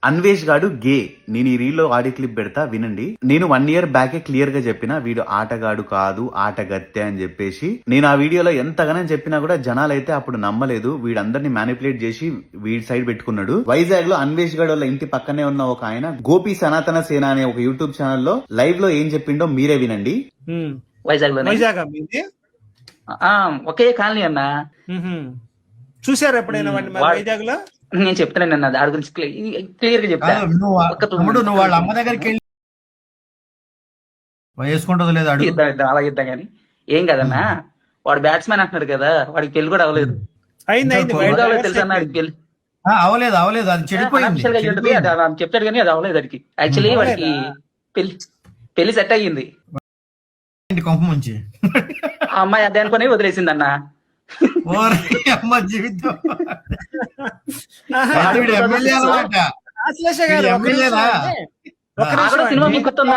అన్వేష్ గాడు గే. నేను ఈ రీల్ లో ఆడియో క్లిప్ పెడతా వినండి. నేను 1 year బ్యాకే క్లియర్ గా చెప్పిన వీడు ఆటగాడు కాదు ఆటగత్తె అని చెప్పేసి. నేను ఆ వీడియోలో ఎంతగానో చెప్పినా కూడా జనాలు అయితే అప్పుడు నమ్మలేదు. వీడందరినీ మ్యానిపులేట్ చేసి వీడి సైడ్ పెట్టుకున్నాడు. వైజాగ్ లో అన్వేష్ గాడు వాళ్ళ ఇంటి పక్కనే ఉన్న ఒక ఆయన గోపి సనాతన సేన అనే ఒక యూట్యూబ్ ఛానల్లో లైవ్ లో ఏం చెప్పిండో మీరే వినండి. వైజాగ్ లో ఒకే కాలనీ అన్న. చూసారు ఎప్పుడైనా వైజాగ్ లో? నేను చెప్తాను అన్న దాని గురించి క్లియర్ గా చెప్తాను. నువ్వు వాళ్ళ అమ్మ దగ్గరికి వెళ్ళి వేసుకుంటుంది లేదు అలా ఇద్దాం కానీ ఏం కదన్నా. వాడు బ్యాట్స్మెన్ అంటున్నాడు కదా, వాడికి పెళ్లి కూడా అవ్వలేదు. తెలుసా వాడికి పెళ్లి అవలేదు అది చెడిపోయింది. చెప్తాడు కానీ అది అవ్వలేదు. వాడికి యాక్చువల్లీ వాడికి పెళ్లి సెట్ అయ్యింది. కొంప నుంచి ఆ అమ్మాయి అదే అనుకుని వదిలేసింది అన్న. అమ్మ జీవితం సినిమా మీకు గుర్తుందా?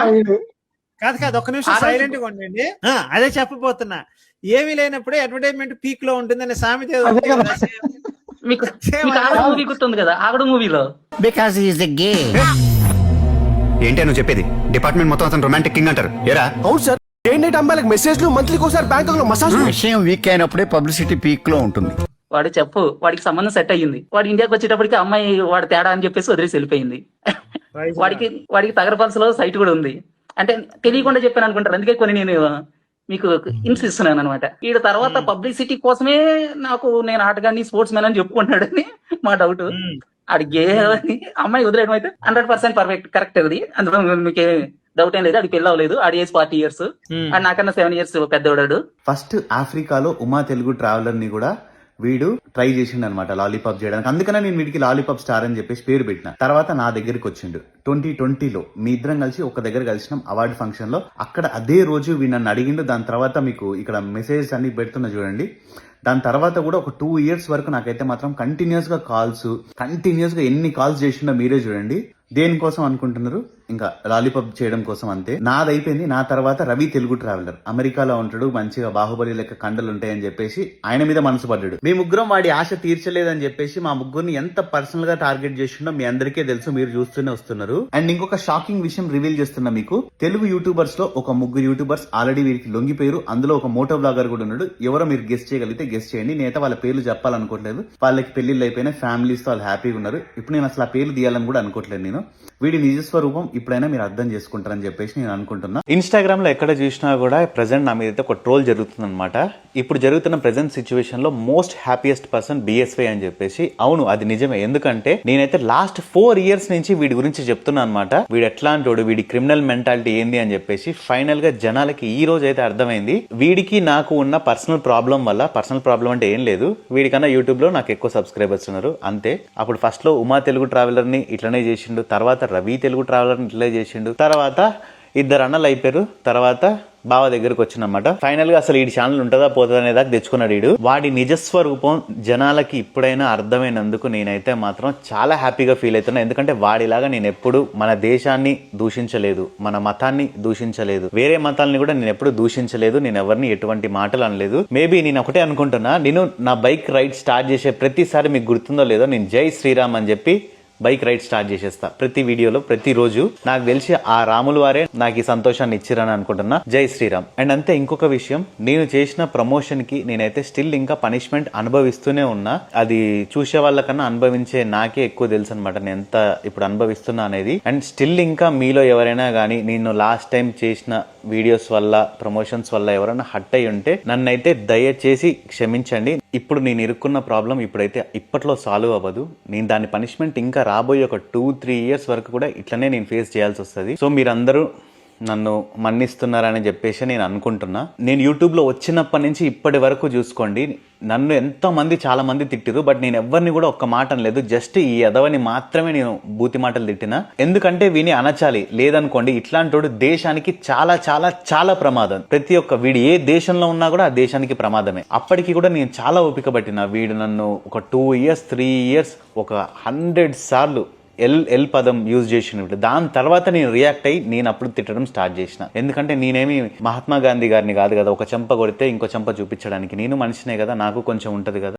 కాదు ఒక్క నిమిషం సైలెంట్ గా ఉండండి. అదే చెప్పబోతున్నా. ఏమీ లేనప్పుడే అడ్వర్టైజ్మెంట్ పీక్ లో ఉంటుందనే సామెత మీకు మూవీ గుర్తుంది కదా, ఆగడు మూవీలో. బికాజ్ హి ఇస్ ఎ గే. ఏంటి నువ్వు చెప్పేది? డిపార్ట్మెంట్ మొత్తం అతను రొమాంటిక్ కింగ్ అంటారు. ఏరా? అవును సార్. అమ్మాయిలకు మెసేజ్లు మంత్లీకి ఒకసారి బ్యాంకాక్ లో మసాజ్. విషయం వీక్ అయినప్పుడే పబ్లిసిటీ పీక్ లో ఉంటుంది. వాడు వాడికి సంబంధం సెట్ అయ్యింది. వాడు ఇండియాకి వచ్చేటప్పటికి అమ్మాయి వాడు తేడా అని చెప్పేసి వదిలేసి వెళ్ళిపోయింది. వాడికి తగరపల్సలో సైట్ కూడా ఉంది. అంటే తెలియకుండా చెప్పాను అనుకుంటారు, అందుకే కొన్ని నేను మీకు హింట్స్ ఇస్తున్నాను అనమాట. వీడు తర్వాత పబ్లిసిటీ కోసమే నేను ఆటగాన్ని స్పోర్ట్స్ మ్యాన్ అని చెప్పుకుంటాడని మా డౌట్. ఆడి గే అని అమ్మాయి వదిలేయడం అయితే 100% పర్ఫెక్ట్ కరెక్ట్. అది అందులో మీకు డౌట్ ఏం లేదు. అది పెళ్లి అవ్వలేదు. ఆడి ఏజ్ 40 years. ఆడు నాకన్నా 7 years పెద్దవాడు. ఫస్ట్ ఆఫ్రికాలో ఉమా తెలుగు ట్రావెలర్ ని కూడా వీడు ట్రై చేసిండు అనమాట లాలీపాప్ చేయడానికి. అందుకనే నేను వీడికి లాలీపాప్ స్టార్ అని చెప్పేసి పేరు పెట్టిన. తర్వాత నా దగ్గరికి వచ్చిండు 2020లో. మీ ఇద్దరం కలిసి ఒక దగ్గర కలిసినాం అవార్డు ఫంక్షన్ లో. అక్కడ అదే రోజు వీడు నన్ను అడిగిండు. దాని తర్వాత మీకు ఇక్కడ మెసేజెస్ అన్ని పెడుతున్నా చూడండి. దాని తర్వాత కూడా ఒక 2 years వరకు నాకైతే మాత్రం కంటిన్యూస్ గా ఎన్ని కాల్స్ చేసిండో మీరే చూడండి. దేనికోసం అనుకుంటున్నారు? ఇంకా లాలీపాప్ చేయడం కోసం అంతే. నాదైపోయింది. నా తర్వాత రవి తెలుగు ట్రావెలర్ అమెరికాలో ఉంటాడు. మంచిగా బాహుబలి లెక్క కండలు ఉంటాయని చెప్పేసి ఆయన మీద మనసు పడ్డాడు. మీ ముగ్గురం వాడి ఆశ తీర్చలేదని చెప్పేసి మా ముగ్గురిని ఎంత పర్సనల్ గా టార్గెట్ చేసిండో మీ అందరికీ తెలుసు. మీరు చూస్తూనే వస్తున్నారు. అండ్ ఇంకొక షాకింగ్ విషయం రివీల్ చేస్తున్నా మీకు. తెలుగు యూట్యూబర్స్ లో ఒక 3 యూట్యూబర్స్ ఆల్రెడీ వీరికి లొంగిపోయారు. అందులో ఒక మోటో బ్లాగర్ కూడా ఉన్నాడు. ఎవరో మీరు గెస్ట్ చేయగలిగితే గెస్ట్ చేయండి. నేనైతే వాళ్ళ పేర్లు చెప్పాలనుకోవట్లేదు. వాళ్ళకి పెళ్లిళ్ళు అయిపోయినా ఫ్యామిలీస్ తో వాళ్ళు హ్యాపీగా ఉన్నారు. ఇప్పుడు నేను అసలు ఆ పేర్లు తీయాలని కూడా అనుకోవట్లేదు. నేను వీడి నిజస్వరూపం ఇప్పుడైనా మీరు అర్థం చేసుకుంటారని చెప్పేసి నేను అనుకుంటున్నా. ఇన్స్టాగ్రామ్ లో ఎక్కడ చూసినా కూడా ప్రెసెంట్ నా మీద అయితే ఒక ట్రోల్ జరుగుతుంది అనమాట. ఇప్పుడు జరుగుతున్న ప్రెసెంట్ సిచ్యువేషన్ లో మోస్ట్ హ్యాపీయెస్ట్ పర్సన్ బిఎస్వై అని చెప్పేసి. అవును, అది నిజమే. ఎందుకంటే నేనైతే లాస్ట్ 4 years నుంచి వీడి గురించి చెప్తున్నా అనమాట. వీడు ఎట్లాంటోడు, వీడి క్రిమినల్ మెంటాలిటీ ఏంది అని చెప్పేసి ఫైనల్ గా జనాలకి ఈ రోజు అయితే అర్థమైంది. వీడికి నాకు ఉన్న పర్సనల్ ప్రాబ్లం వల్ల, పర్సనల్ ప్రాబ్లం అంటే ఏం లేదు, వీడికన్నా యూట్యూబ్ లో నాకు ఎక్కువ సబ్స్క్రైబర్స్ ఉన్నారు అంతే. అప్పుడు ఫస్ట్ లో ఉమా తెలుగు ట్రావెలర్ ని ఇట్లనే చేసిండు, తర్వాత రవి తెలుగు ట్రావెలర్ ని ఇట్లనే చేసిండు, తర్వాత 2 అన్నలు అయిపోయారు, తర్వాత బావ దగ్గరకు వచ్చినమాట. ఫైనల్ గా అసలు ఈ ఛానల్ ఉంటుందా పోతుందా అనే దాకా తెచ్చుకున్నాడు వీడు. వాడి నిజస్వరూపం జనాలకి ఇప్పుడైనా అర్థమైనందుకు నేనైతే మాత్రం చాలా హ్యాపీగా ఫీల్ అవుతున్నా. ఎందుకంటే వాడిలాగా నేను ఎప్పుడు మన దేశాన్ని దూషించలేదు, మన మతాన్ని దూషించలేదు, వేరే మతాలని కూడా నేను ఎప్పుడు దూషించలేదు, నేను ఎవరిని ఎటువంటి మాటలు అనలేదు. మేబీ నేను ఒకటే అనుకుంటున్నా, నేను నా బైక్ రైడ్ స్టార్ట్ చేసే ప్రతిసారి మీకు గుర్తుందో లేదో నేను జై శ్రీరామ్ అని చెప్పి బైక్ రైడ్ స్టార్ట్ చేసేస్తా ప్రతి వీడియోలో, ప్రతిరోజు. నాకు తెలిసి ఆ రాములు వారే నాకు ఈ సంతోషాన్ని ఇచ్చిరని అనుకుంటున్నా. జై శ్రీరామ్. అండ్ అంతే, ఇంకొక విషయం, నేను చేసిన ప్రమోషన్ కి నేనైతే స్టిల్ ఇంకా పనిష్మెంట్ అనుభవిస్తూనే ఉన్నా. అది చూసే వాళ్ళకన్నా అనుభవించే నాకే ఎక్కువ తెలుసు అనమాట నేను ఎంత ఇప్పుడు అనుభవిస్తున్నా అనేది. అండ్ స్టిల్ ఇంకా మీలో ఎవరైనా కానీ నేను లాస్ట్ టైం చేసిన వీడియోస్ వల్ల, ప్రమోషన్స్ వల్ల ఎవరైనా హట్ అయి ఉంటే నన్నైతే దయచేసి క్షమించండి. ఇప్పుడు నేను ఇరుక్కున్న ప్రాబ్లం ఇప్పుడైతే ఇప్పట్లో సాల్వ్ అవ్వదు. నేను దాని పనిష్మెంట్ ఇంకా రాబోయే ఒక 2-3 years వరకు కూడా ఇట్లనే నేను ఫేస్ చేయాల్సి వస్తుంది. సో మీరందరూ నన్ను మన్నిస్తున్నారని చెప్పేసి నేను అనుకుంటున్నా. నేను యూట్యూబ్లో వచ్చినప్పటి నుంచి ఇప్పటి వరకు చూసుకోండి, నన్ను ఎంతో మంది చాలా మంది తిట్టిరు. బట్ నేను ఎవరిని కూడా ఒక్క మాట అనలేదు. జస్ట్ ఈ ఎదవని మాత్రమే నేను బూతి మాటలు తిట్టినా. ఎందుకంటే వీని అనచాలి, లేదనుకోండి ఇట్లాంటోడు దేశానికి చాలా చాలా చాలా ప్రమాదం. ప్రతి ఒక్క వీడు ఏ దేశంలో ఉన్నా కూడా ఆ దేశానికి ప్రమాదమే. అప్పటికి కూడా నేను చాలా ఓపిక పట్టిన. వీడు నన్ను ఒక 2 years 3 years ఒక 100 సార్లు ఎల్ పదం యూజ్ చేసినప్పుడు దాని తర్వాత నేను రియాక్ట్ అయ్యి నేను అప్పుడు తిట్టడం స్టార్ట్ చేసిన. ఎందుకంటే నేనేమి మహాత్మా గాంధీ గారిని కాదు కదా ఒక చెంప కొడితే ఇంకో చెంప చూపించడానికి. నేను మనిషినే కదా, నాకు కొంచెం ఉంటది కదా.